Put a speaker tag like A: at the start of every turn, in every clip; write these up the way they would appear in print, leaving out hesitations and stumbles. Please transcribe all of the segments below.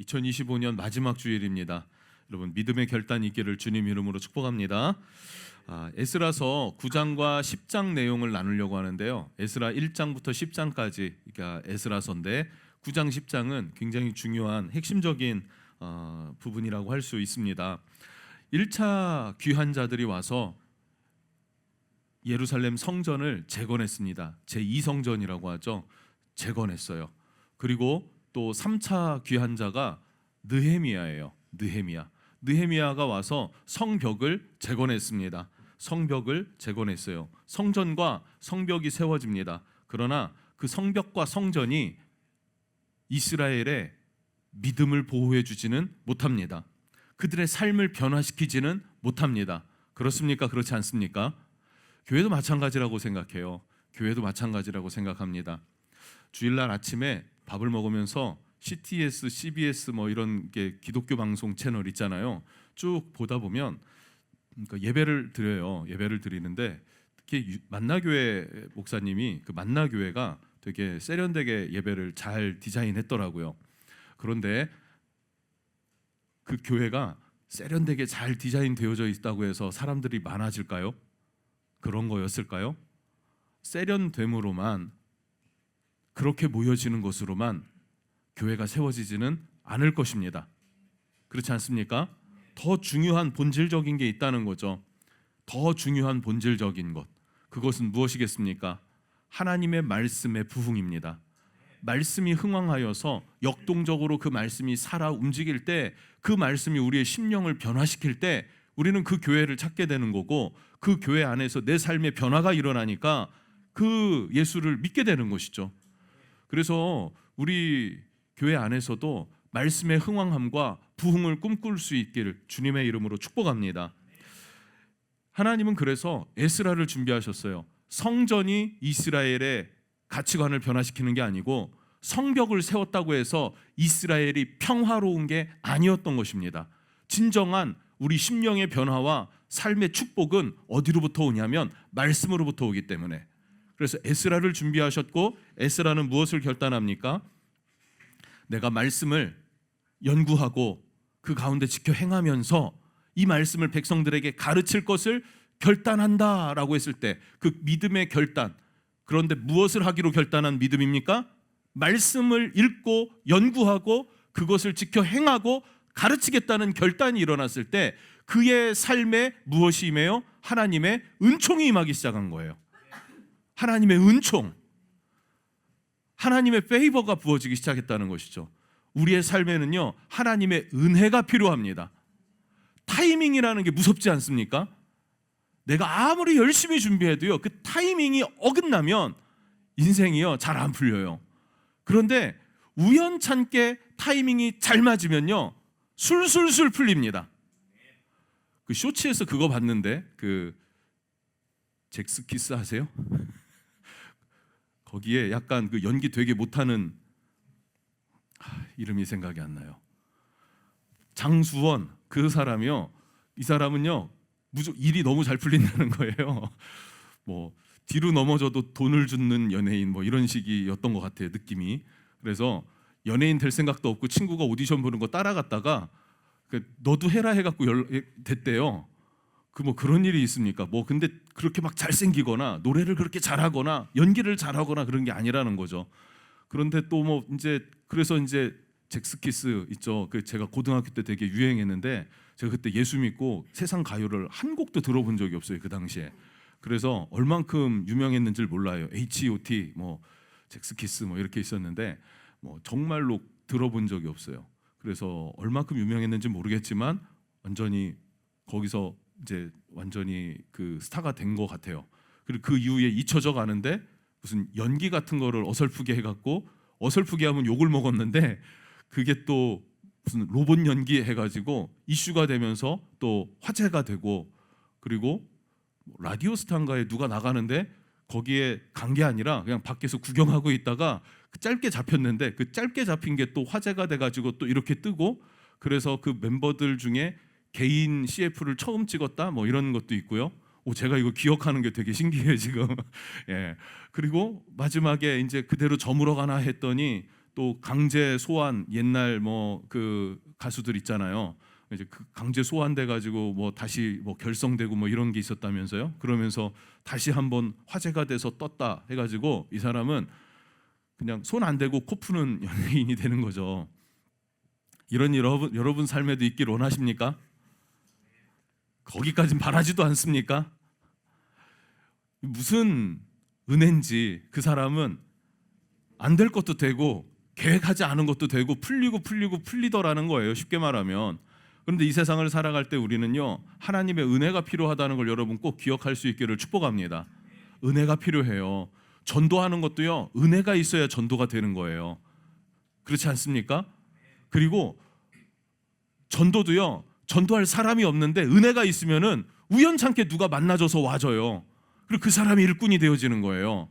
A: 2025년 마지막 주일입니다. 여러분 믿음의 결단이 있기를 주님 이름으로 축복합니다. 에스라서 9장과 10장 내용을 나누려고 하는데요. 에스라 1장부터 10장까지 그러니까 에스라서인데 9장 10장은 굉장히 중요한 핵심적인 부분이라고 할 수 있습니다. 1차 귀한 자들이 와서 예루살렘 성전을 재건했습니다. 제2성전이라고 하죠. 재건했어요. 그리고 또 3차 귀한 자가 느헤미야예요. 느헤미야가 와서 성벽을 재건했습니다. 성벽을 재건했어요. 성전과 성벽이 세워집니다. 그러나 그 성벽과 성전이 이스라엘의 믿음을 보호해 주지는 못합니다. 그들의 삶을 변화시키지는 못합니다. 그렇습니까? 그렇지 않습니까? 교회도 마찬가지라고 생각해요. 교회도 마찬가지라고 생각합니다. 주일날 아침에 밥을 먹으면서 CTS, CBS 뭐 이런 게 기독교 방송 채널 있잖아요. 쭉 보다 보면 그러니까 예배를 드려요. 예배를 드리는데 특히 만나교회 목사님이 그 만나교회가 되게 세련되게 예배를 잘 디자인했더라고요. 그런데 그 교회가 세련되게 잘 디자인되어져 있다고 해서 사람들이 많아질까요? 그런 거였을까요? 세련됨으로만 그렇게 모여지는 것으로만 교회가 세워지지는 않을 것입니다. 그렇지 않습니까? 더 중요한 본질적인 게 있다는 거죠. 더 중요한 본질적인 것. 그것은 무엇이겠습니까? 하나님의 말씀의 부흥입니다. 말씀이 흥왕하여서 역동적으로 그 말씀이 살아 움직일 때, 그 말씀이 우리의 심령을 변화시킬 때 우리는 그 교회를 찾게 되는 거고, 그 교회 안에서 내 삶의 변화가 일어나니까 그 예수를 믿게 되는 것이죠. 그래서 우리 교회 안에서도 말씀의 흥왕함과 부흥을 꿈꿀 수 있기를 주님의 이름으로 축복합니다. 하나님은 그래서 에스라를 준비하셨어요. 성전이 이스라엘의 가치관을 변화시키는 게 아니고 성벽을 세웠다고 해서 이스라엘이 평화로운 게 아니었던 것입니다. 진정한 우리 심령의 변화와 삶의 축복은 어디로부터 오냐면 말씀으로부터 오기 때문에. 그래서 에스라를 준비하셨고, 에스라는 무엇을 결단합니까? 내가 말씀을 연구하고 그 가운데 지켜 행하면서 이 말씀을 백성들에게 가르칠 것을 결단한다라고 했을 때 그 믿음의 결단, 그런데 무엇을 하기로 결단한 믿음입니까? 말씀을 읽고 연구하고 그것을 지켜 행하고 가르치겠다는 결단이 일어났을 때 그의 삶에 무엇이 임해요? 하나님의 은총이 임하기 시작한 거예요. 하나님의 은총, 하나님의 페이버가 부어지기 시작했다는 것이죠. 우리의 삶에는요, 하나님의 은혜가 필요합니다. 타이밍이라는 게 무섭지 않습니까? 내가 아무리 열심히 준비해도요, 그 타이밍이 어긋나면 인생이요 잘 안 풀려요. 그런데 우연찮게 타이밍이 잘 맞으면요 술술술 풀립니다. 그 쇼츠에서 그거 봤는데, 그 잭스키스 아세요? 거기에 약간 그 연기 되게 못하는 이름이 생각이 안 나요. 장수원, 그 사람이요, 이 사람은요 일이 너무 잘 풀린다는 거예요. 뭐 뒤로 넘어져도 돈을 주는 연예인 뭐 이런 식이었던 것 같아요, 느낌이. 그래서 연예인 될 생각도 없고 친구가 오디션 보는 거 따라갔다가 너도 해라 해갖고 됐대요. 그 뭐 그런 일이 있습니까? 뭐 근데 그렇게 막 잘생기거나 노래를 그렇게 잘하거나 연기를 잘하거나 그런 게 아니라는 거죠. 그런데 또 뭐 이제 그래서 이제 잭스키스 있죠. 그 제가 고등학교 때 되게 유행했는데 제가 그때 예수 믿고 세상 가요를 한 곡도 들어본 적이 없어요, 그 당시에. 그래서 얼만큼 유명했는지를 몰라요. H.O.T. 뭐 잭스키스 뭐 이렇게 있었는데 뭐 정말로 들어본 적이 없어요. 그래서 얼만큼 유명했는지 모르겠지만 완전히 거기서 이제 완전히 그 스타가 된 것 같아요. 그리고 그 이후에 잊혀져 가는데 무슨 연기 같은 거를 어설프게 해갖고, 어설프게 하면 욕을 먹었는데 그게 또 무슨 로봇 연기 해가지고 이슈가 되면서 또 화제가 되고, 그리고 라디오스타인가에 누가 나가는데 거기에 간 게 아니라 그냥 밖에서 구경하고 있다가 짧게 잡혔는데 그 짧게 잡힌 게 또 화제가 돼가지고 또 이렇게 뜨고, 그래서 그 멤버들 중에 개인 CF를 처음 찍었다 뭐 이런 것도 있고요. 제가 이거 기억하는 게 되게 신기해요 지금. 예. 그리고 마지막에 이제 그대로 저물어 가나 했더니 또 강제 소환, 옛날 뭐 그 가수들 있잖아요. 이제 그 강제 소환돼 가지고 뭐 다시 뭐 결성되고 뭐 이런 게 있었다면서요. 그러면서 다시 한번 화제가 돼서 떴다 해가지고 이 사람은 그냥 손 안 대고 코 푸는 연예인이 되는 거죠. 이런 일 여러분 삶에도 있길 원하십니까? 거기까진 바라지도 않습니까? 무슨 은혜인지 그 사람은 안 될 것도 되고 계획하지 않은 것도 되고 풀리더라는 거예요. 쉽게 말하면. 그런데 이 세상을 살아갈 때 우리는요, 하나님의 은혜가 필요하다는 걸 여러분 꼭 기억할 수 있기를 축복합니다. 은혜가 필요해요. 전도하는 것도요, 은혜가 있어야 전도가 되는 거예요. 그렇지 않습니까? 그리고 전도도요, 전도할 사람이 없는데 은혜가 있으면은 우연찮게 누가 만나줘서 와줘요. 그리고 그 사람이 일꾼이 되어지는 거예요.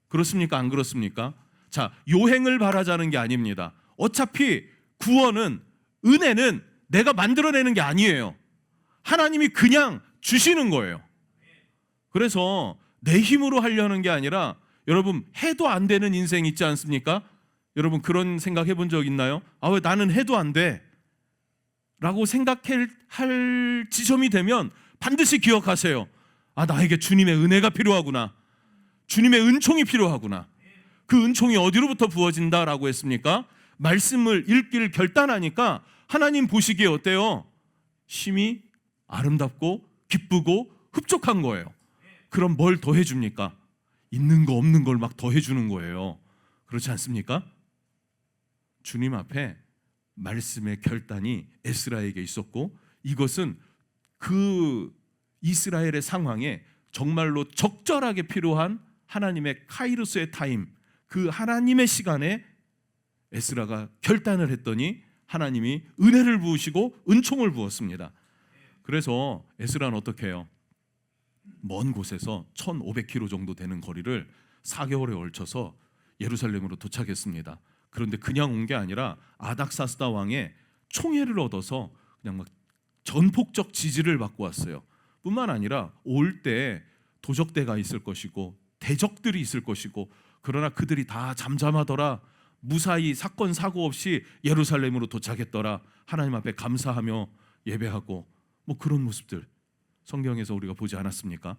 A: 그렇습니까? 안 그렇습니까? 자, 요행을 바라자는 게 아닙니다. 어차피 구원은, 은혜는 내가 만들어내는 게 아니에요. 하나님이 그냥 주시는 거예요. 그래서 내 힘으로 하려는 게 아니라, 여러분 해도 안 되는 인생 있지 않습니까? 여러분 그런 생각 해본 적 있나요? 아, 왜 나는 해도 안 돼? 라고 생각할 지점이 되면 반드시 기억하세요. 아, 나에게 주님의 은혜가 필요하구나. 주님의 은총이 필요하구나. 그 은총이 어디로부터 부어진다라고 했습니까? 말씀을 읽기를 결단하니까 하나님 보시기에 어때요? 심히 아름답고 기쁘고 흡족한 거예요. 그럼 뭘 더해 줍니까? 있는 거 없는 걸 막 더해 주는 거예요. 그렇지 않습니까? 주님 앞에 말씀의 결단이 에스라에게 있었고, 이것은 그 이스라엘의 상황에 정말로 적절하게 필요한 하나님의 카이로스의 타임, 그 하나님의 시간에 에스라가 결단을 했더니 하나님이 은혜를 부으시고 은총을 부었습니다. 그래서 에스라는 어떻게 해요? 먼 곳에서 1500km 정도 되는 거리를 4개월에 걸쳐서 예루살렘으로 도착했습니다. 그런데 그냥 온 게 아니라 아닥사스다 왕의 총애를 얻어서 그냥 막 전폭적 지지를 받고 왔어요. 뿐만 아니라 올 때 도적대가 있을 것이고 대적들이 있을 것이고, 그러나 그들이 다 잠잠하더라. 무사히 사건 사고 없이 예루살렘으로 도착했더라. 하나님 앞에 감사하며 예배하고, 뭐 그런 모습들 성경에서 우리가 보지 않았습니까?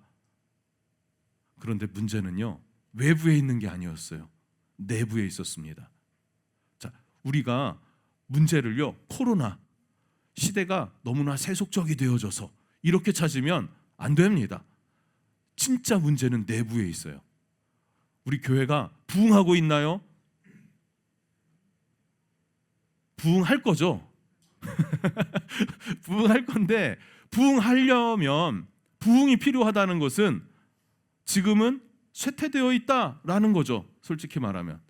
A: 그런데 문제는요, 외부에 있는 게 아니었어요. 내부에 있었습니다. 자, 우리가 문제를요, 코로나 시대가 너무나 세속적이 되어져서 이렇게 찾으면 안 됩니다. 진짜 문제는 내부에 있어요. 우리 교회가 부흥하고 있나요? 부흥할 거죠. 부흥할 건데, 부흥하려면, 부흥이 필요하다는 것은 지금은 쇠퇴되어 있다라는 거죠. 솔직히 말하면.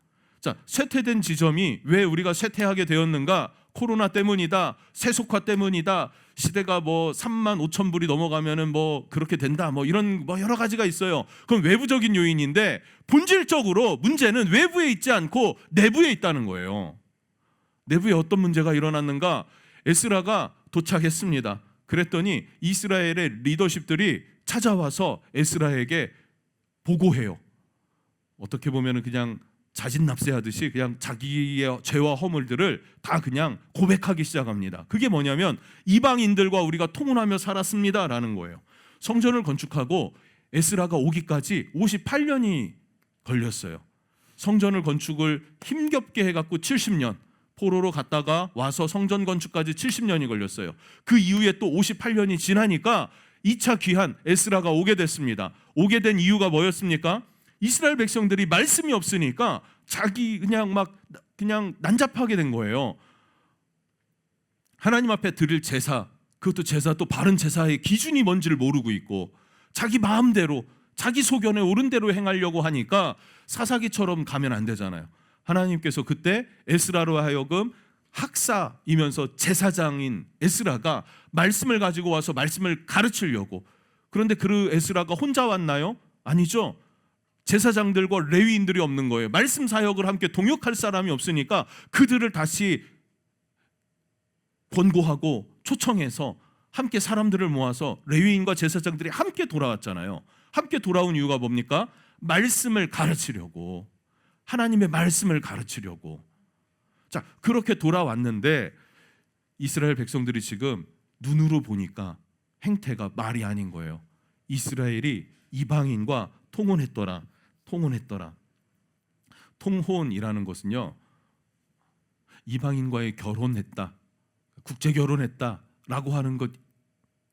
A: 자, 쇠퇴된 지점이 왜 우리가 쇠퇴하게 되었는가? 코로나 때문이다, 세속화 때문이다, 시대가 뭐 3만 5천 불이 넘어가면은 뭐 그렇게 된다, 뭐 이런 뭐 여러 가지가 있어요. 그건 외부적인 요인인데, 본질적으로 문제는 외부에 있지 않고 내부에 있다는 거예요. 내부에 어떤 문제가 일어났는가? 에스라가 도착했습니다. 그랬더니 이스라엘의 리더십들이 찾아와서 에스라에게 보고해요. 어떻게 보면은 그냥 자진납세하듯이 그냥 자기의 죄와 허물들을 다 그냥 고백하기 시작합니다. 그게 뭐냐면, 이방인들과 우리가 통혼하며 살았습니다라는 거예요. 성전을 건축하고 에스라가 오기까지 58년이 걸렸어요. 성전을 건축을 힘겹게 해갖고 70년, 포로로 갔다가 와서 성전 건축까지 70년이 걸렸어요. 그 이후에 또 58년이 지나니까 2차 귀환 에스라가 오게 됐습니다. 오게 된 이유가 뭐였습니까? 이스라엘 백성들이 말씀이 없으니까 자기 그냥 난잡하게 된 거예요. 하나님 앞에 드릴 제사, 그것도 제사, 또 바른 제사의 기준이 뭔지를 모르고 있고, 자기 마음대로 자기 소견에 옳은 대로 행하려고 하니까 사사기처럼 가면 안 되잖아요. 하나님께서 그때 에스라로 하여금 학사이면서 제사장인 에스라가 말씀을 가지고 와서 말씀을 가르치려고. 그런데 그 에스라가 혼자 왔나요? 아니죠. 제사장들과 레위인들이 없는 거예요. 말씀 사역을 함께 동역할 사람이 없으니까 그들을 다시 권고하고 초청해서 함께 사람들을 모아서 레위인과 제사장들이 함께 돌아왔잖아요. 함께 돌아온 이유가 뭡니까? 말씀을 가르치려고, 하나님의 말씀을 가르치려고. 자, 그렇게 돌아왔는데 이스라엘 백성들이 지금 눈으로 보니까 행태가 말이 아닌 거예요. 이스라엘이 이방인과 통혼했더라. 통혼이라는 것은요, 이방인과의 결혼했다, 국제 결혼했다라고 하는 것,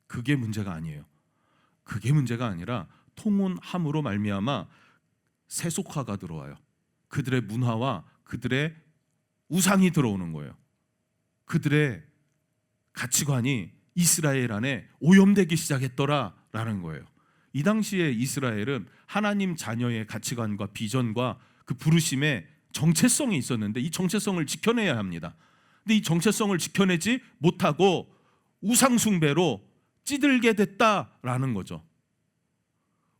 A: 그게 문제가 아니에요. 그게 문제가 아니라 통혼함으로 말미암아 세속화가 들어와요. 그들의 문화와 그들의 우상이 들어오는 거예요. 그들의 가치관이 이스라엘 안에 오염되기 시작했더라라는 거예요. 이 당시에 이스라엘은 하나님 자녀의 가치관과 비전과 그 부르심의 정체성이 있었는데 이 정체성을 지켜내야 합니다. 근데 이 정체성을 지켜내지 못하고 우상 숭배로 찌들게 됐다라는 거죠.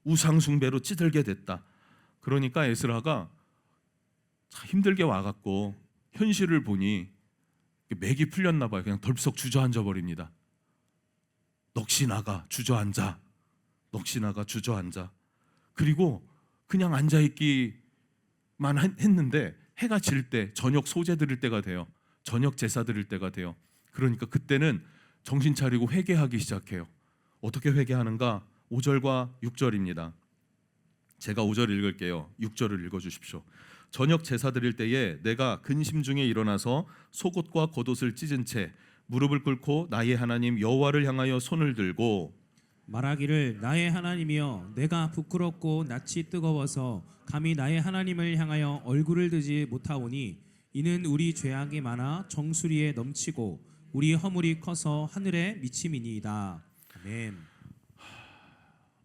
A: 우상 숭배로 찌들게 됐다. 그러니까 에스라가 힘들게 와갖고 현실을 보니 맥이 풀렸나 봐요. 그냥 덜썩 주저앉아 버립니다. 넋이 나가 주저앉아. 그리고 그냥 앉아있기만 했는데 해가 질 때 저녁 소제 드릴 때가 돼요. 저녁 제사 드릴 때가 돼요. 그러니까 그때는 정신 차리고 회개하기 시작해요. 어떻게 회개하는가? 5절과 6절입니다. 제가 5절 읽을게요. 6절을 읽어주십시오. 저녁 제사 드릴 때에 내가 근심 중에 일어나서 속옷과 겉옷을 찢은 채 무릎을 꿇고 나의 하나님 여호와를 향하여 손을 들고
B: 말하기를 나의 하나님이여 내가 부끄럽고 낯이 뜨거워서 감히 나의 하나님을 향하여 얼굴을 들지 못하오니 이는 우리 죄악이 많아 정수리에 넘치고 우리 허물이 커서 하늘에 미침이니이다. 아멘.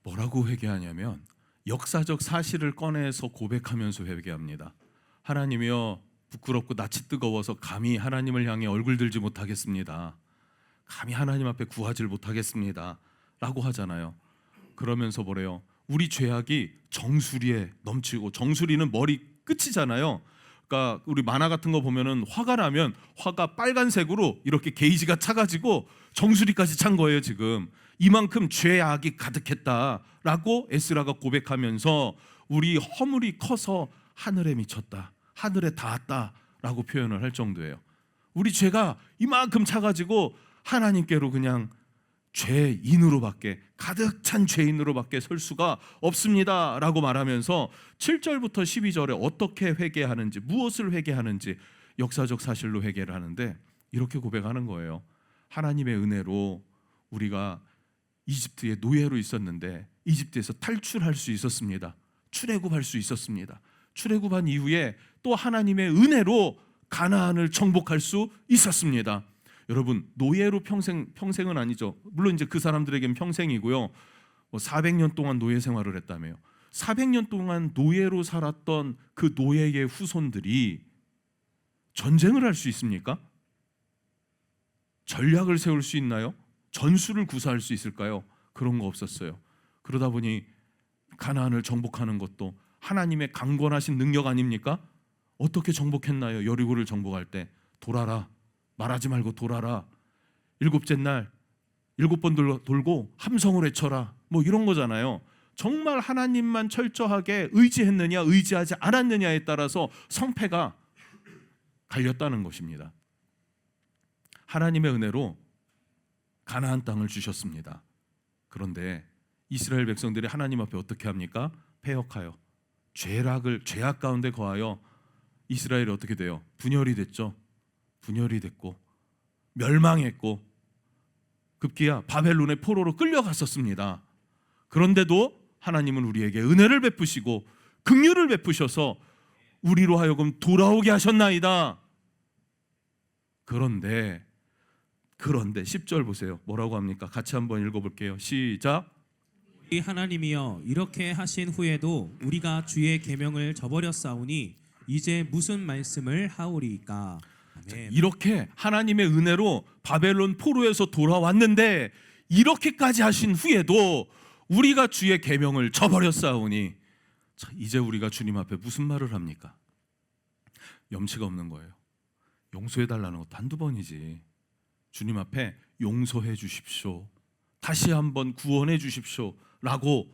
A: 뭐라고 회개하냐면 역사적 사실을 꺼내서 고백하면서 회개합니다. 하나님이여 부끄럽고 낯이 뜨거워서 감히 하나님을 향해 얼굴 들지 못하겠습니다. 감히 하나님 앞에 구하지 못하겠습니다 라고 하잖아요. 그러면서 뭐래요? 우리 죄악이 정수리에 넘치고, 정수리는 머리 끝이잖아요. 그러니까 우리 만화 같은 거 보면은 화가 나면 화가 빨간색으로 이렇게 게이지가 차가지고 정수리까지 찬 거예요. 지금 이만큼 죄악이 가득했다라고 에스라가 고백하면서 우리 허물이 커서 하늘에 미쳤다, 하늘에 닿았다라고 표현을 할 정도예요. 우리 죄가 이만큼 차가지고 하나님께로 그냥 죄인으로밖에, 가득 찬 죄인으로밖에 설 수가 없습니다라고 말하면서 7절부터 12절에 어떻게 회개하는지, 무엇을 회개하는지 역사적 사실로 회개를 하는데 이렇게 고백하는 거예요. 하나님의 은혜로 우리가 이집트의 노예로 있었는데 이집트에서 탈출할 수 있었습니다. 출애굽할 수 있었습니다. 출애굽한 이후에 또 하나님의 은혜로 가나안을 정복할 수 있었습니다. 여러분, 노예로 평생은 아니죠. 물론 이제 그 사람들에게는 평생이고요. 400년 동안 노예 생활을 했다며요. 400년 동안 노예로 살았던 그 노예의 후손들이 전쟁을 할 수 있습니까? 전략을 세울 수 있나요? 전술을 구사할 수 있을까요? 그런 거 없었어요. 그러다 보니 가나안을 정복하는 것도 하나님의 강권하신 능력 아닙니까? 어떻게 정복했나요? 여리고를 정복할 때 돌아라, 말하지 말고 돌아라, 7째 날 7번 돌고 함성을 외쳐라, 뭐 이런 거잖아요. 정말 하나님만 철저하게 의지했느냐 의지하지 않았느냐에 따라서 성패가 갈렸다는 것입니다. 하나님의 은혜로 가나안 땅을 주셨습니다. 그런데 이스라엘 백성들이 하나님 앞에 어떻게 합니까? 패역하여 죄악 가운데 거하여 이스라엘이 어떻게 돼요? 분열이 됐죠. 분열이 됐고 멸망했고 급기야 바벨론의 포로로 끌려갔었습니다. 그런데도 하나님은 우리에게 은혜를 베푸시고 긍휼을 베푸셔서 우리로 하여금 돌아오게 하셨나이다. 그런데 10절 보세요. 뭐라고 합니까? 같이 한번 읽어볼게요. 시작.
B: 우리 하나님이여 이렇게 하신 후에도 우리가 주의 계명을 저버렸사오니 이제 무슨 말씀을 하오리이까. 아멘.
A: 이렇게 하나님의 은혜로 바벨론 포로에서 돌아왔는데 이렇게까지 하신 후에도 우리가 주의 계명을 저버렸사오니 이제 우리가 주님 앞에 무슨 말을 합니까? 염치가 없는 거예요. 용서해달라는 것도 한두 번이지. 주님 앞에 용서해 주십시오, 다시 한번 구원해 주십시오 라고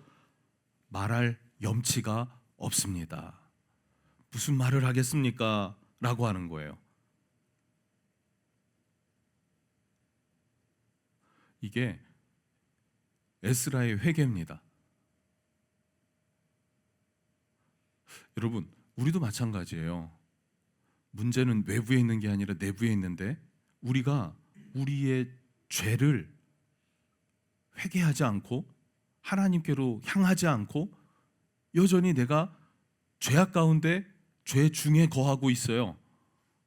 A: 말할 염치가 없습니다. 무슨 말을 하겠습니까? 라고 하는 거예요. 이게 에스라의 회개입니다. 여러분, 우리도 마찬가지예요. 문제는 외부에 있는 게 아니라 내부에 있는데 우리가 우리의 죄를 회개하지 않고 하나님께로 향하지 않고 여전히 내가 죄악 가운데 죄 중에 거하고 있어요.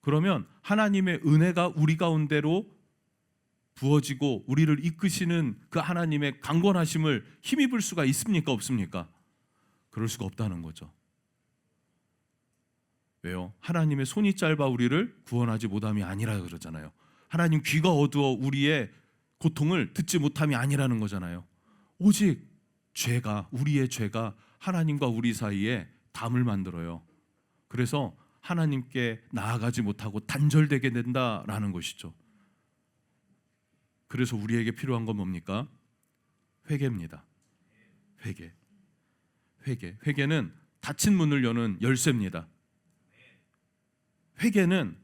A: 그러면 하나님의 은혜가 우리 가운데로 부어지고 우리를 이끄시는 그 하나님의 강권하심을 힘입을 수가 있습니까? 없습니까? 그럴 수가 없다는 거죠. 왜요? 하나님의 손이 짧아 우리를 구원하지 못함이 아니라 그러잖아요. 하나님 귀가 어두워 우리의 고통을 듣지 못함이 아니라는 거잖아요. 오직 우리의 죄가 하나님과 우리 사이에 담을 만들어요. 그래서 하나님께 나아가지 못하고 단절되게 된다라는 것이죠. 그래서 우리에게 필요한 건 뭡니까? 회개입니다. 회개는 닫힌 문을 여는 열쇠입니다. 회개는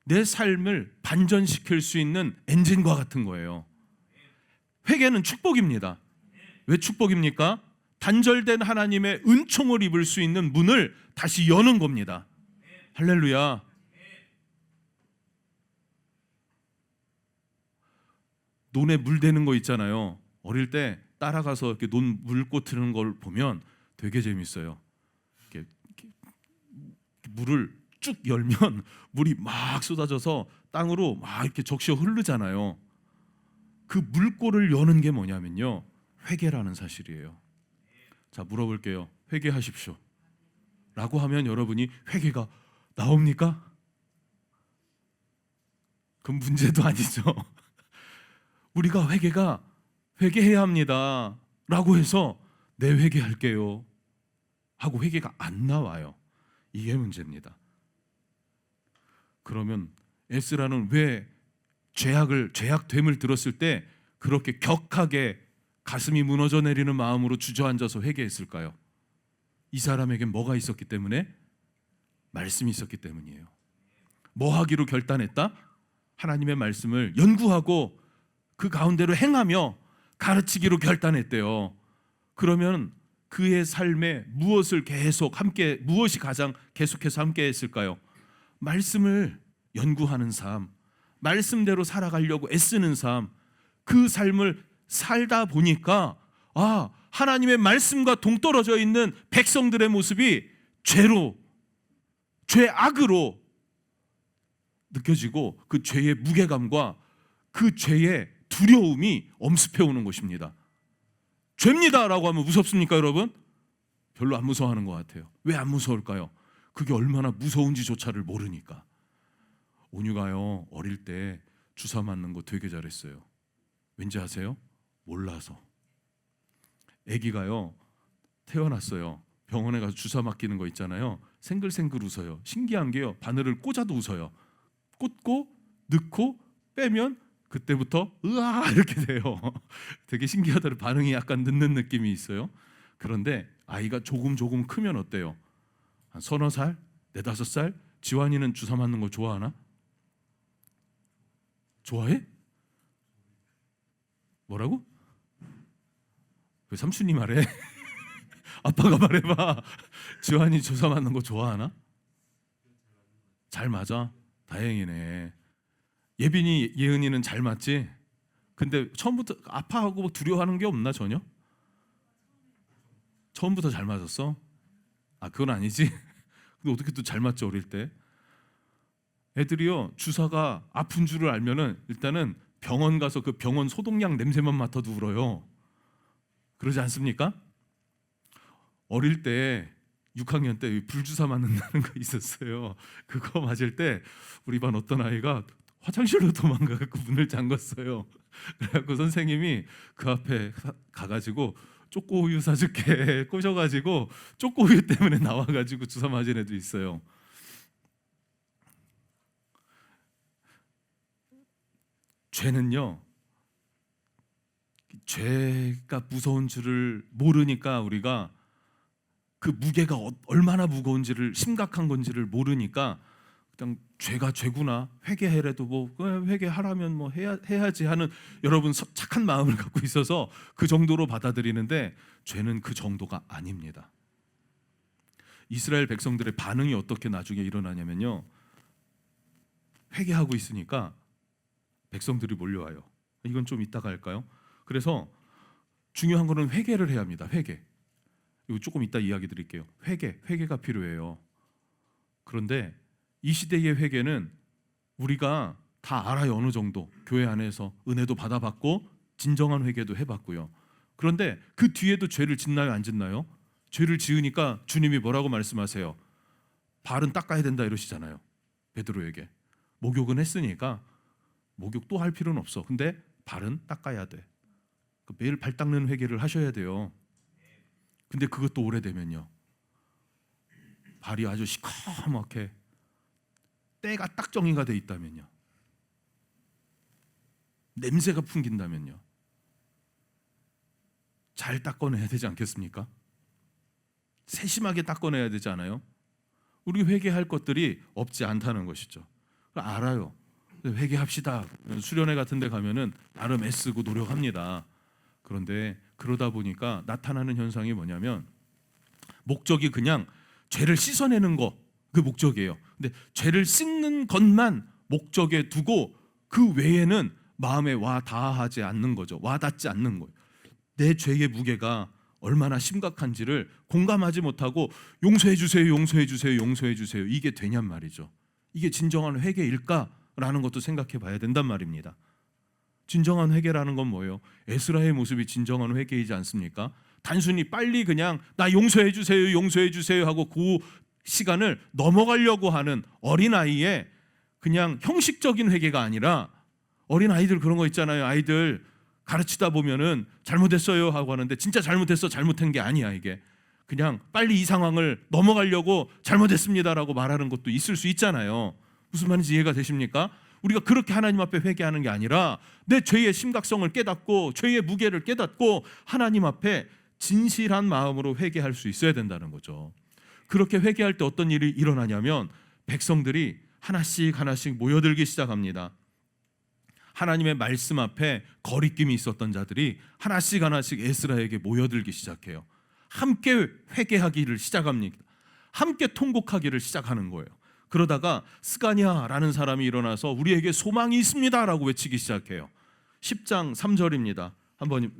A: 내 삶을 반전시킬 수 있는 엔진과 같은 거예요. 회개는 축복입니다. 왜 축복입니까? 단절된 하나님의 은총을 입을 수 있는 문을 다시 여는 겁니다. 할렐루야. 논에 물 대는 거 있잖아요. 어릴 때 따라가서 이렇게 논 물 꼬트는 걸 보면 되게 재밌어요. 이렇게 물을 쭉 열면 물이 막 쏟아져서 땅으로 막 이렇게 적셔 흐르잖아요. 그 물꼬를 여는 게 뭐냐면요, 회개라는 사실이에요. 자, 물어볼게요. 회개하십시오 라고 하면 여러분이 회개가 나옵니까? 그건 문제도 아니죠. 우리가 회개해야 합니다 라고 해서 내 회개할게요 하고 회개가 안 나와요. 이게 문제입니다. 그러면 에스라는 왜 죄악됨을 들었을 때 그렇게 격하게 가슴이 무너져 내리는 마음으로 주저앉아서 회개했을까요? 이 사람에겐 뭐가 있었기 때문에? 말씀이 있었기 때문이에요. 뭐 하기로 결단했다? 하나님의 말씀을 연구하고 그 가운데로 행하며 가르치기로 결단했대요. 그러면 그의 삶에 무엇이 가장 계속해서 함께 했을까요? 말씀을 연구하는 삶, 말씀대로 살아가려고 애쓰는 삶, 그 삶을 살다 보니까 하나님의 말씀과 동떨어져 있는 백성들의 모습이 죄악으로 느껴지고 그 죄의 무게감과 그 죄의 두려움이 엄습해 오는 것입니다. 죄입니다라고 하면 무섭습니까, 여러분? 별로 안 무서워하는 것 같아요. 왜 안 무서울까요? 그게 얼마나 무서운지조차를 모르니까. 온유가요, 어릴 때 주사 맞는 거 되게 잘했어요. 왠지 아세요? 몰라서. 아기가요, 태어났어요. 병원에 가서 주사 맞기는 거 있잖아요. 생글생글 웃어요. 신기한 게요, 바늘을 꽂아도 웃어요. 꽂고 넣고 빼면 그때부터 으아 이렇게 돼요. 되게 신기하더라고요. 반응이 약간 늦는 느낌이 있어요. 그런데 아이가 조금 크면 어때요? 한 서너 살, 네다섯 살. 지환이는 주사 맞는 거 좋아하나? 좋아해? 뭐라고? 왜 삼촌이 말해? 아빠가 말해봐. 지환이 주사 맞는 거 좋아하나? 잘 맞아? 다행이네. 예빈이, 예은이는 잘 맞지? 근데 처음부터 아파하고 두려워하는 게 없나 전혀? 처음부터 잘 맞았어? 그건 아니지. 근데 어떻게 또 잘 맞죠, 어릴 때? 애들이요, 주사가 아픈 줄을 알면은 일단은 병원 가서 그 병원 소독약 냄새만 맡아도 울어요. 그러지 않습니까? 어릴 때 6학년 때 불주사 맞는다는 거 있었어요. 그거 맞을 때 우리 반 어떤 아이가 화장실로 도망가갖고 문을 잠갔어요. 그래갖고 선생님이 그 앞에 가가지고 초코우유 사줄게 꼬셔가지고 초코우유 때문에 나와가지고 주사 맞은 애도 있어요. 죄는요, 죄가 무서운 줄을 모르니까, 우리가 그 무게가 얼마나 무거운지를, 심각한 건지를 모르니까 그냥 죄가 죄구나, 회개해라도 뭐 회개하라면 뭐 해야지 하는 여러분 착한 마음을 갖고 있어서 그 정도로 받아들이는데 죄는 그 정도가 아닙니다. 이스라엘 백성들의 반응이 어떻게 나중에 일어나냐면요, 회개하고 있으니까 백성들이 몰려와요. 이건 좀 이따가 할까요? 그래서 중요한 거는 회개를 해야 합니다. 회개. 이거 조금 이따 이야기 드릴게요. 회개가 필요해요. 그런데 이 시대의 회개는 우리가 다 알아요. 어느 정도 교회 안에서 은혜도 받아봤고 진정한 회개도 해봤고요. 그런데 그 뒤에도 죄를 짓나요, 안 짓나요? 죄를 지으니까 주님이 뭐라고 말씀하세요? 발은 닦아야 된다 이러시잖아요. 베드로에게. 목욕은 했으니까 목욕 또 할 필요는 없어. 근데 발은 닦아야 돼. 매일 발 닦는 회개를 하셔야 돼요. 근데 그것도 오래되면요, 발이 아주 시커멓게 때가 딱 정리가 돼 있다면요, 냄새가 풍긴다면요, 잘 닦아내야 되지 않겠습니까? 세심하게 닦아내야 되지 않아요? 우리 회개할 것들이 없지 않다는 것이죠. 알아요. 회개합시다. 수련회 같은 데 가면은 나름 애쓰고 노력합니다. 그런데 그러다 보니까 나타나는 현상이 뭐냐면, 목적이 그냥 죄를 씻어내는 거, 그 목적이에요. 근데 죄를 씻는 것만 목적에 두고 그 외에는 마음에 와 닿지 않는 거죠. 와 닿지 않는 거예요. 내 죄의 무게가 얼마나 심각한지를 공감하지 못하고 용서해 주세요, 용서해 주세요, 용서해 주세요, 이게 되냔 말이죠. 이게 진정한 회개일까라는 것도 생각해 봐야 된단 말입니다. 진정한 회개라는 건 뭐예요? 에스라의 모습이 진정한 회개이지 않습니까? 단순히 빨리 그냥 나 용서해 주세요, 용서해 주세요 하고 그 시간을 넘어가려고 하는 어린아이의 그냥 형식적인 회개가 아니라, 어린아이들 그런 거 있잖아요. 아이들 가르치다 보면은 잘못했어요 하고 하는데 진짜 잘못했어, 잘못한 게 아니야. 이게 그냥 빨리 이 상황을 넘어가려고 잘못했습니다라고 말하는 것도 있을 수 있잖아요. 무슨 말인지 이해가 되십니까? 우리가 그렇게 하나님 앞에 회개하는 게 아니라 내 죄의 심각성을 깨닫고 죄의 무게를 깨닫고 하나님 앞에 진실한 마음으로 회개할 수 있어야 된다는 거죠. 그렇게 회개할 때 어떤 일이 일어나냐면 백성들이 하나씩 하나씩 모여들기 시작합니다. 하나님의 말씀 앞에 거리낌이 있었던 자들이 하나씩 하나씩 에스라에게 모여들기 시작해요. 함께 회개하기를 시작합니다. 함께 통곡하기를 시작하는 거예요. 그러다가 스가냐라는 사람이 일어나서 우리에게 소망이 있습니다라고 외치기 시작해요. 10장 3절입니다. 한번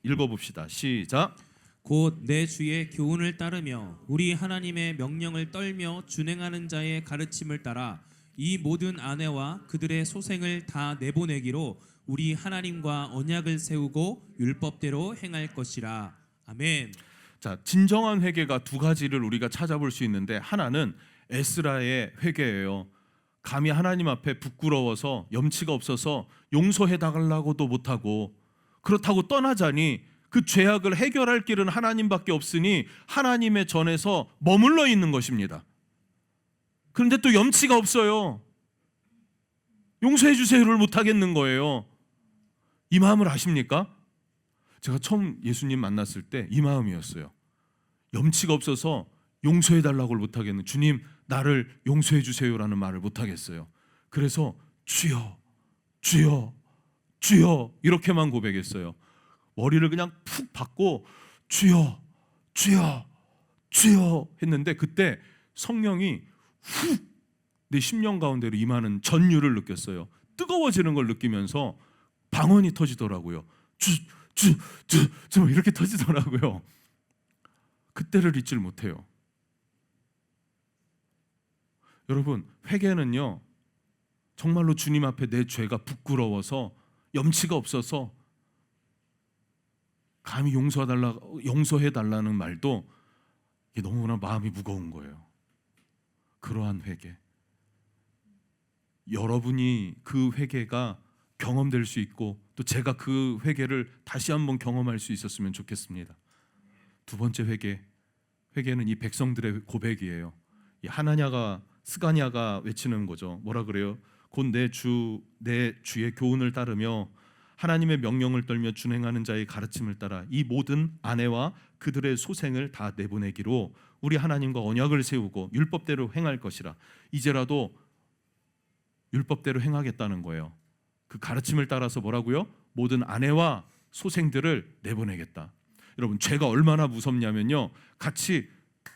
A: 읽어봅시다. 시작.
B: 곧 내 주의 교훈을 따르며 우리 하나님의 명령을 떨며 준행하는 자의 가르침을 따라 이 모든 아내와 그들의 소생을 다 내보내기로 우리 하나님과 언약을 세우고 율법대로 행할 것이라. 아멘.
A: 자, 진정한 회개가 두 가지를 우리가 찾아볼 수 있는데, 하나는 에스라의 회개예요. 감히 하나님 앞에 부끄러워서 염치가 없어서 용서해 달라고도 못하고 그렇다고 떠나자니 그 죄악을 해결할 길은 하나님밖에 없으니 하나님의 전에서 머물러 있는 것입니다. 그런데 또 염치가 없어요. 용서해 주세요를 못하겠는 거예요. 이 마음을 아십니까? 제가 처음 예수님 만났을 때 이 마음이었어요. 염치가 없어서 용서해 달라고를 못하겠는, 주님 나를 용서해 주세요라는 말을 못하겠어요. 그래서 주여 주여 주여 이렇게만 고백했어요. 머리를 그냥 푹 박고 주여 주여 주여 했는데, 그때 성령이 훅 내 심령 가운데로 임하는 전율을 느꼈어요. 뜨거워지는 걸 느끼면서 방언이 터지더라고요. 주 이렇게 터지더라고요. 그때를 잊질 못해요. 여러분, 회개는요 정말로 주님 앞에 내 죄가 부끄러워서 염치가 없어서 감히 용서해 달라는 말도 이게 너무나 마음이 무거운 거예요. 그러한 회개, 여러분이 그 회개가 경험될 수 있고 또 제가 그 회개를 다시 한번 경험할 수 있었으면 좋겠습니다. 두 번째 회개는 이 백성들의 고백이에요. 이 하나냐가 스가냐가 외치는 거죠. 뭐라 그래요? 곧 내 주의 교훈을 따르며 하나님의 명령을 떨며 준행하는 자의 가르침을 따라 이 모든 아내와 그들의 소생을 다 내보내기로 우리 하나님과 언약을 세우고 율법대로 행할 것이라. 이제라도 율법대로 행하겠다는 거예요. 그 가르침을 따라서 뭐라고요? 모든 아내와 소생들을 내보내겠다. 여러분, 죄가 얼마나 무섭냐면요, 같이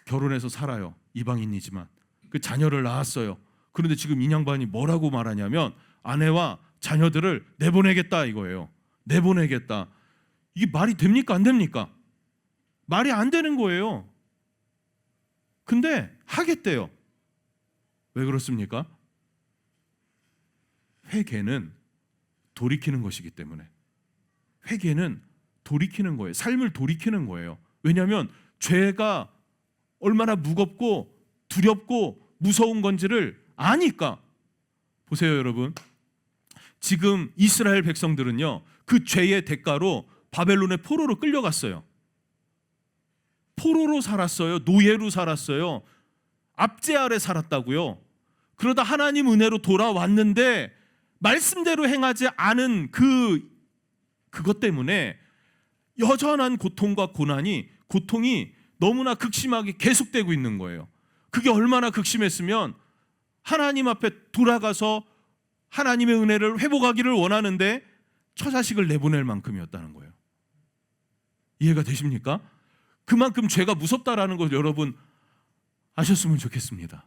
A: 결혼해서 살아요. 이방인이지만 그 자녀를 낳았어요. 그런데 지금 인양반이 뭐라고 말하냐면 아내와 자녀들을 내보내겠다 이거예요. 내보내겠다. 이게 말이 됩니까? 안 됩니까? 말이 안 되는 거예요. 근데 하겠대요. 왜 그렇습니까? 회개는 돌이키는 것이기 때문에. 회개는 돌이키는 거예요. 삶을 돌이키는 거예요. 왜냐하면 죄가 얼마나 무겁고 두렵고 무서운 건지를 아니까. 보세요, 여러분. 지금 이스라엘 백성들은요, 그 죄의 대가로 바벨론의 포로로 끌려갔어요. 포로로 살았어요. 노예로 살았어요. 압제 아래 살았다고요. 그러다 하나님 은혜로 돌아왔는데 말씀대로 행하지 않은 그것 때문에 여전한 고통과 고통이 너무나 극심하게 계속되고 있는 거예요. 그게 얼마나 극심했으면 하나님 앞에 돌아가서 하나님의 은혜를 회복하기를 원하는데 처자식을 내보낼 만큼이었다는 거예요. 이해가 되십니까? 그만큼 죄가 무섭다라는 걸 여러분 아셨으면 좋겠습니다.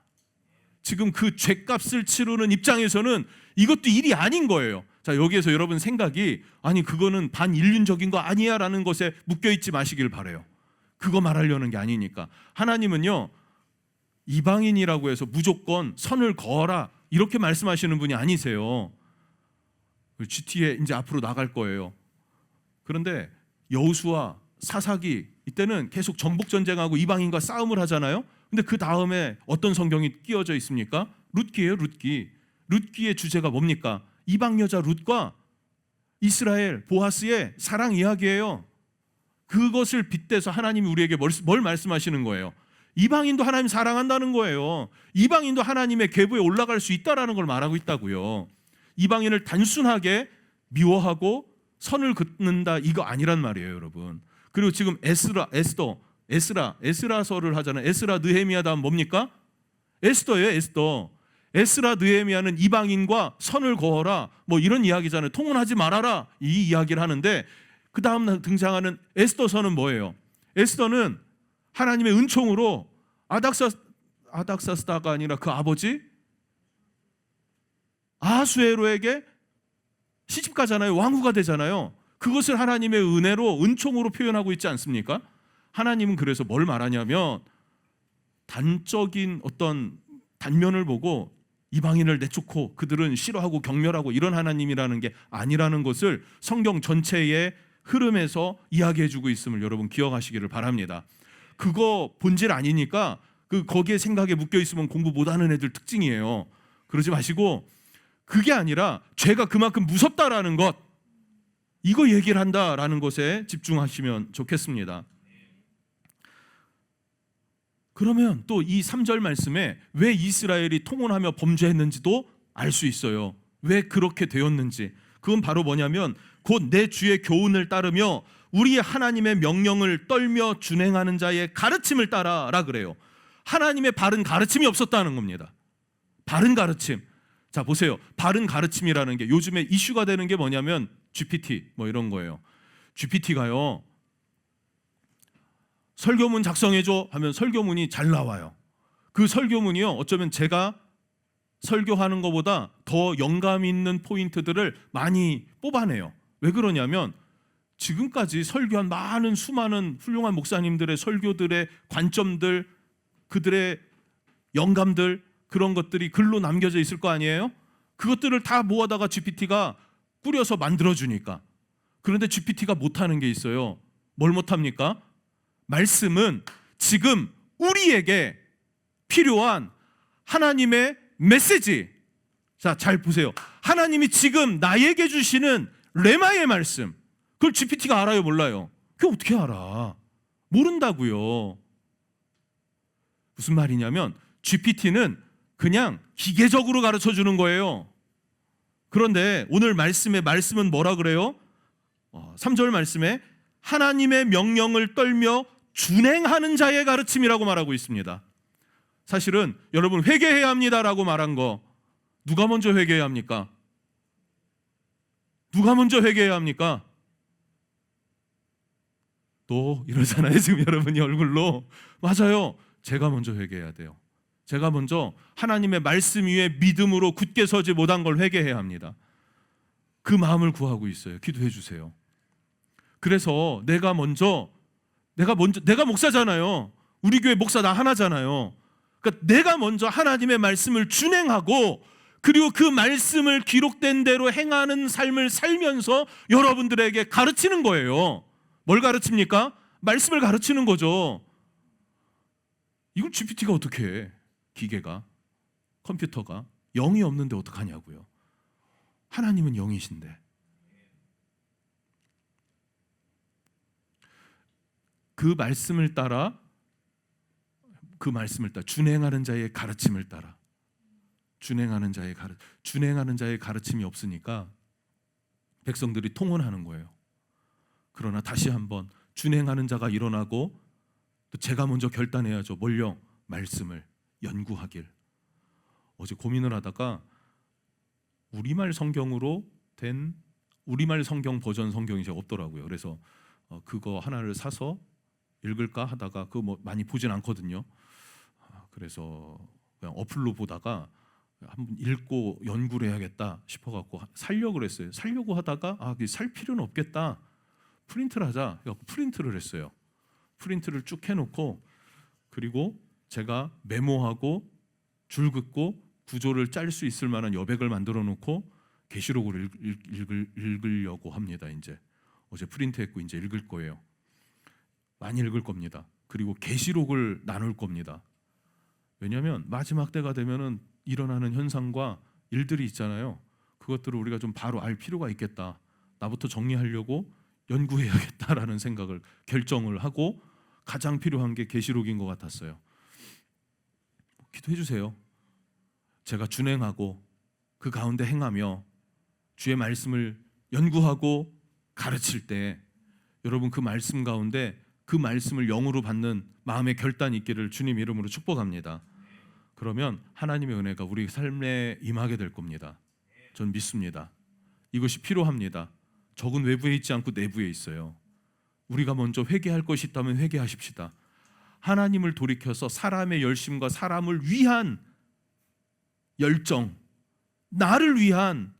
A: 지금 그 죄값을 치르는 입장에서는 이것도 일이 아닌 거예요. 자, 여기에서 여러분 생각이 아니 그거는 반인륜적인 거 아니야 라는 것에 묶여있지 마시길 바라요. 그거 말하려는 게 아니니까. 하나님은요, 이방인이라고 해서 무조건 선을 그어라 이렇게 말씀하시는 분이 아니세요. GT에 이제 앞으로 나갈 거예요. 그런데 여호수아, 사사기 이때는 계속 정복 전쟁하고 이방인과 싸움을 하잖아요. 근데 그 다음에 어떤 성경이 끼어져 있습니까? 룻기예요, 룻기. 룻기의 주제가 뭡니까? 이방 여자 룻과 이스라엘 보아스의 사랑 이야기예요. 그것을 빗대서 하나님이 우리에게 뭘 말씀하시는 거예요? 이방인도 하나님 사랑한다는 거예요. 이방인도 하나님의 계보에 올라갈 수 있다라는 걸 말하고 있다고요. 이방인을 단순하게 미워하고 선을 긋는다 이거 아니란 말이에요, 여러분. 그리고 지금 에스라서를 하잖아요. 에스라 느헤미야 다음 뭡니까? 에스더예요, 에스더. 에스라 느헤미야는 이방인과 선을 그어라 뭐 이런 이야기잖아요. 통혼하지 말아라 이 이야기를 하는데 그 다음 등장하는 에스더서는 뭐예요? 에스더는 하나님의 은총으로 아닥사스다가 아니라 그 아버지 아하수에로에게 시집가잖아요. 왕후가 되잖아요. 그것을 하나님의 은혜로 은총으로 표현하고 있지 않습니까? 하나님은 그래서 뭘 말하냐면 단적인 어떤 단면을 보고 이방인을 내쫓고 그들은 싫어하고 경멸하고 이런 하나님이라는 게 아니라는 것을 성경 전체의 흐름에서 이야기해주고 있음을 여러분 기억하시기를 바랍니다. 그거 본질 아니니까 거기에 생각에 묶여 있으면 공부 못하는 애들 특징이에요. 그러지 마시고 그게 아니라 죄가 그만큼 무섭다라는 것 이거 얘기를 한다라는 것에 집중하시면 좋겠습니다. 그러면 또 이 3절 말씀에 왜 이스라엘이 통혼하며 범죄했는지도 알 수 있어요. 왜 그렇게 되었는지. 그건 바로 뭐냐면 곧 내 주의 교훈을 따르며 우리 하나님의 명령을 떨며 준행하는 자의 가르침을 따라라 그래요. 하나님의 바른 가르침이 없었다는 겁니다. 바른 가르침. 자, 보세요. 바른 가르침이라는 게 요즘에 이슈가 되는 게 뭐냐면 GPT 뭐 이런 거예요. GPT가요. 설교문 작성해줘 하면 설교문이 잘 나와요. 그 설교문이요. 어쩌면 제가 설교하는 것보다 더 영감 있는 포인트들을 많이 뽑아내요. 왜 그러냐면 지금까지 설교한 많은 수많은 훌륭한 목사님들의 설교들의 관점들, 그들의 영감들 그런 것들이 글로 남겨져 있을 거 아니에요? 그것들을 다 모아다가 GPT가 꾸려서 만들어주니까. 그런데 GPT가 못하는 게 있어요. 뭘 못합니까? 말씀은 지금 우리에게 필요한 하나님의 메시지. 자, 잘 보세요. 하나님이 지금 나에게 주시는 레마의 말씀. 그걸 GPT가 알아요, 몰라요? 그게 어떻게 알아? 모른다고요. 무슨 말이냐면 GPT는 그냥 기계적으로 가르쳐 주는 거예요. 그런데 오늘 말씀은 뭐라 그래요? 3절 말씀에 하나님의 명령을 떨며 준행하는 자의 가르침이라고 말하고 있습니다. 사실은 여러분 회개해야 합니다라고 말한 거 누가 먼저 회개해야 합니까? 누가 먼저 회개해야 합니까? 또 이러잖아요. 지금 여러분이 얼굴로. 맞아요. 제가 먼저 회개해야 돼요. 제가 먼저 하나님의 말씀 위에 믿음으로 굳게 서지 못한 걸 회개해야 합니다. 그 마음을 구하고 있어요. 기도해 주세요. 그래서 내가 목사잖아요. 우리 교회 목사 나 하나잖아요. 그러니까 내가 먼저 하나님의 말씀을 준행하고, 그리고 그 말씀을 기록된 대로 행하는 삶을 살면서 여러분들에게 가르치는 거예요. 뭘 가르칩니까? 말씀을 가르치는 거죠. 이걸 GPT가 어떻게 해? 기계가, 컴퓨터가 영이 없는데 어떡하냐고요. 하나님은 영이신데. 그 말씀을 따라 준행하는 자의 가르침을 따라 준행하는 자의 가르침이 없으니까 백성들이 통혼하는 거예요. 그러나 다시 한번 준행하는 자가 일어나고, 또 제가 먼저 결단해야죠. 뭘요? 말씀을 연구하길. 어제 고민을 하다가 우리말 성경으로 된 우리말 성경 버전 성경이 제가 없더라고요. 그래서 그거 하나를 사서 읽을까 하다가 그거 뭐 많이 보진 않거든요. 그래서 그냥 어플로 보다가 한번 읽고 연구를 해야겠다 싶어갖고 살려고 그랬어요. 살려고 하다가 살 필요는 없겠다. 프린트를 하자. 프린트를 했어요. 프린트를 쭉 해놓고, 그리고 제가 메모하고 줄 긋고 구조를 짤 수 있을 만한 여백을 만들어 놓고 계시록을 읽으려고 합니다. 이제 어제 프린트했고 이제 읽을 거예요. 많이 읽을 겁니다. 그리고 계시록을 나눌 겁니다. 왜냐하면 마지막 때가 되면은 일어나는 현상과 일들이 있잖아요. 그것들을 우리가 좀 바로 알 필요가 있겠다. 나부터 정리하려고 연구해야겠다라는 생각을 결정을 하고, 가장 필요한 게 계시록인 것 같았어요. 기도해 주세요. 제가 준행하고 그 가운데 행하며 주의 말씀을 연구하고 가르칠 때, 여러분 그 말씀 가운데 그 말씀을 영으로 받는 마음의 결단이 있기를 주님 이름으로 축복합니다. 그러면 하나님의 은혜가 우리 삶에 임하게 될 겁니다. 전 믿습니다. 이것이 필요합니다. 적은 외부에 있지 않고 내부에 있어요. 우리가 먼저 회개할 것이 있다면 회개하십시다. 하나님을 돌이켜서 사람의 열심과 사람을 위한 열정, 나를 위한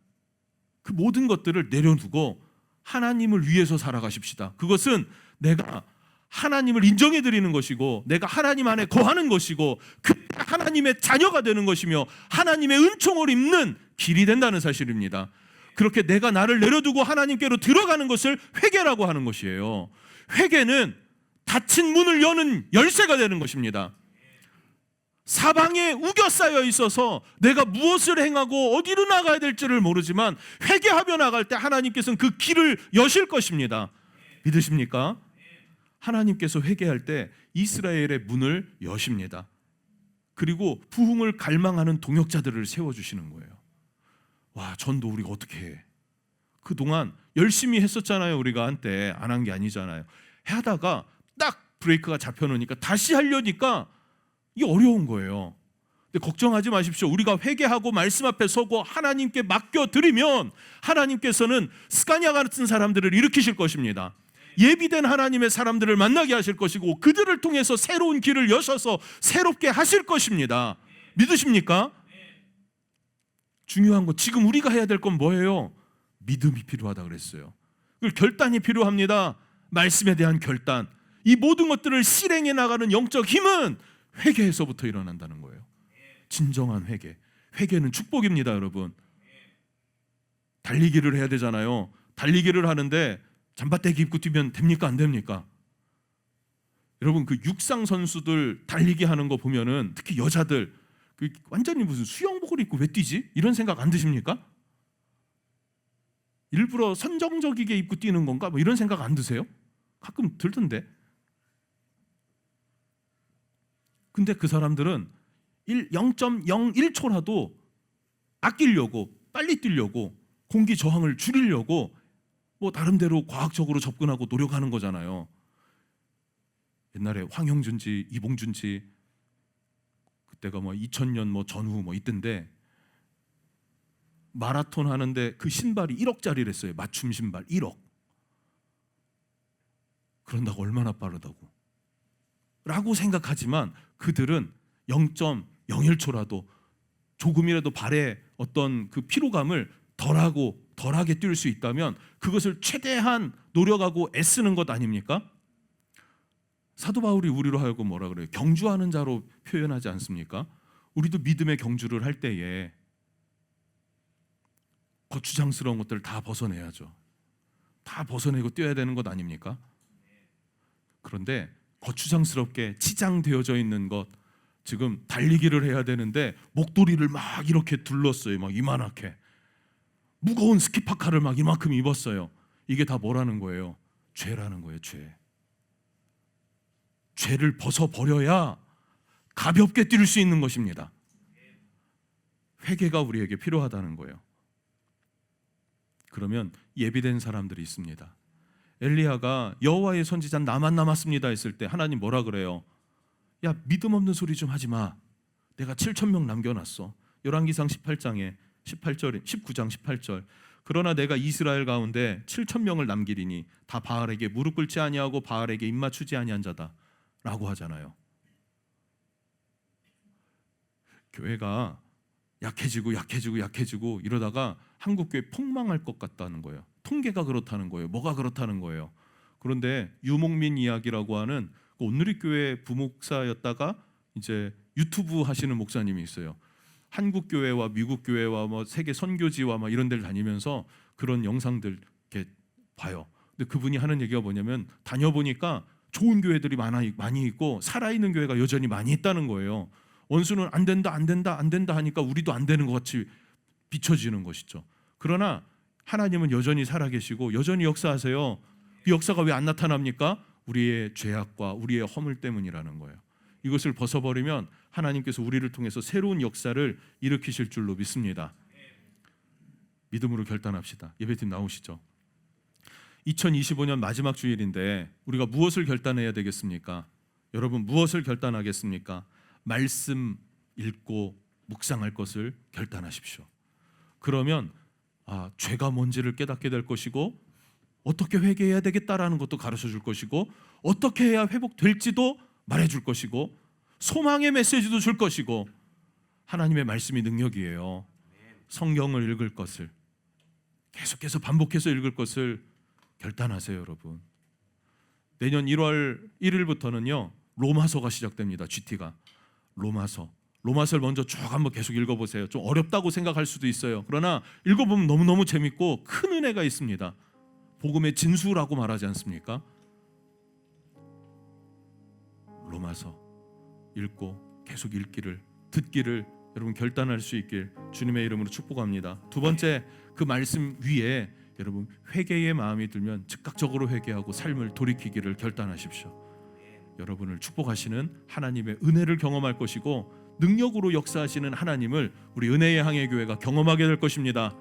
A: 그 모든 것들을 내려두고 하나님을 위해서 살아가십시다. 그것은 내가 하나님을 인정해 드리는 것이고, 내가 하나님 안에 거하는 것이고, 그 하나님의 자녀가 되는 것이며 하나님의 은총을 입는 길이 된다는 사실입니다. 그렇게 내가 나를 내려두고 하나님께로 들어가는 것을 회개라고 하는 것이에요. 회개는 닫힌 문을 여는 열쇠가 되는 것입니다. 사방에 우겨싸여 있어서 내가 무엇을 행하고 어디로 나가야 될지를 모르지만 회개하며 나갈 때 하나님께서는 그 길을 여실 것입니다. 믿으십니까? 하나님께서 회개할 때 이스라엘의 문을 여십니다. 그리고 부흥을 갈망하는 동역자들을 세워주시는 거예요. 와, 전도 우리가 어떻게 해? 그동안 열심히 했었잖아요. 우리가 한때 안 한 게 아니잖아요. 하다가 딱 브레이크가 잡혀놓으니까 다시 하려니까 이게 어려운 거예요. 근데 걱정하지 마십시오. 우리가 회개하고 말씀 앞에 서고 하나님께 맡겨드리면 하나님께서는 스가랴 같은 사람들을 일으키실 것입니다. 예비된 하나님의 사람들을 만나게 하실 것이고, 그들을 통해서 새로운 길을 여셔서 새롭게 하실 것입니다. 믿으십니까? 중요한 거, 지금 우리가 해야 될 건 뭐예요? 믿음이 필요하다 그랬어요. 결단이 필요합니다. 말씀에 대한 결단. 이 모든 것들을 실행해 나가는 영적 힘은 회개에서부터 일어난다는 거예요. 진정한 회개. 회개는 축복입니다, 여러분. 달리기를 해야 되잖아요. 달리기를 하는데 잠바떼기 입고 뛰면 됩니까? 안 됩니까? 여러분 그 육상 선수들 달리기 하는 거 보면은, 특히 여자들 완전히 무슨 수영복을 입고 왜 뛰지? 이런 생각 안 드십니까? 일부러 선정적이게 입고 뛰는 건가? 뭐 이런 생각 안 드세요? 가끔 들던데. 근데 그 사람들은 0.01초라도 아끼려고, 빨리 뛰려고, 공기 저항을 줄이려고 뭐 나름대로 과학적으로 접근하고 노력하는 거잖아요. 옛날에 황영준지 이봉준지, 그때가 뭐 2000년 뭐 전후 뭐 있던데, 마라톤 하는데 그 신발이 1억짜리랬어요. 맞춤 신발 1억. 그런다고 얼마나 빠르다고 라고 생각하지만 그들은 0.01초라도 조금이라도 발에 어떤 그 피로감을 덜하게 뛸 수 있다면 그것을 최대한 노력하고 애쓰는 것 아닙니까? 사도 바울이 우리로 하여금 뭐라 그래요? 경주하는 자로 표현하지 않습니까? 우리도 믿음의 경주를 할 때에 거추장스러운 것들을 다 벗어내야죠. 다 벗어내고 뛰어야 되는 것 아닙니까? 그런데 거추장스럽게 치장되어져 있는 것, 지금 달리기를 해야 되는데 목도리를 막 이렇게 둘렀어요. 막 이만하게 무거운 스키파카를 막 이만큼 입었어요. 이게 다 뭐라는 거예요? 죄라는 거예요. 죄를 벗어버려야 가볍게 뛸 수 있는 것입니다. 회개가 우리에게 필요하다는 거예요. 그러면 예비된 사람들이 있습니다. 엘리야가 여호와의 선지자 나만 남았습니다 했을 때 하나님 뭐라 그래요? 야, 믿음 없는 소리 좀 하지 마. 내가 7,000명 남겨놨어. 열왕기상 18장에 19장 18절. 그러나 내가 이스라엘 가운데 7,000명을 남기리니 다 바알에게 무릎 꿇지 아니하고 바알에게 입 맞추지 아니한 자다라고 하잖아요. 교회가 약해지고 이러다가 한국교회 폭망할 것 같다는 거예요. 통계가 그렇다는 거예요. 뭐가 그렇다는 거예요. 그런데 유목민 이야기라고 하는 온누리교회 부목사였다가 이제 유튜브 하시는 목사님이 있어요. 한국 교회와 미국 교회와 뭐 세계 선교지와 막 이런 데를 다니면서 그런 영상들 이렇게 봐요. 근데 그분이 하는 얘기가 뭐냐면 다녀보니까 좋은 교회들이 많이 있고 살아있는 교회가 여전히 많이 있다는 거예요. 원수는 안 된다 하니까 우리도 안 되는 것 같이 비춰지는 것이죠. 그러나 하나님은 여전히 살아계시고 여전히 역사하세요. 그 역사가 왜 안 나타납니까? 우리의 죄악과 우리의 허물 때문이라는 거예요. 이것을 벗어버리면 하나님께서 우리를 통해서 새로운 역사를 일으키실 줄로 믿습니다. 믿음으로 결단합시다. 예배팀 나오시죠. 2025년 마지막 주일인데 우리가 무엇을 결단해야 되겠습니까? 여러분 무엇을 결단하겠습니까? 말씀 읽고 묵상할 것을 결단하십시오. 그러면 죄가 뭔지를 깨닫게 될 것이고 어떻게 회개해야 되겠다라는 것도 가르쳐 줄 것이고 어떻게 해야 회복될지도 말해줄 것이고 소망의 메시지도 줄 것이고 하나님의 말씀이 능력이에요. 성경을 읽을 것을 계속해서 반복해서 읽을 것을 결단하세요, 여러분. 내년 1월 1일부터는요 로마서가 시작됩니다. GT가 로마서를 먼저 쭉 한번 계속 읽어보세요. 좀 어렵다고 생각할 수도 있어요. 그러나 읽어보면 너무너무 재밌고 큰 은혜가 있습니다. 복음의 진수라고 말하지 않습니까? 로마서 읽고 계속 읽기를 듣기를 여러분 결단할 수 있길 주님의 이름으로 축복합니다. 두 번째, 그 말씀 위에 여러분 회개의 마음이 들면 즉각적으로 회개하고 삶을 돌이키기를 결단하십시오. 여러분을 축복하시는 하나님의 은혜를 경험할 것이고 능력으로 역사하시는 하나님을 우리 은혜의 항해 교회가 경험하게 될 것입니다.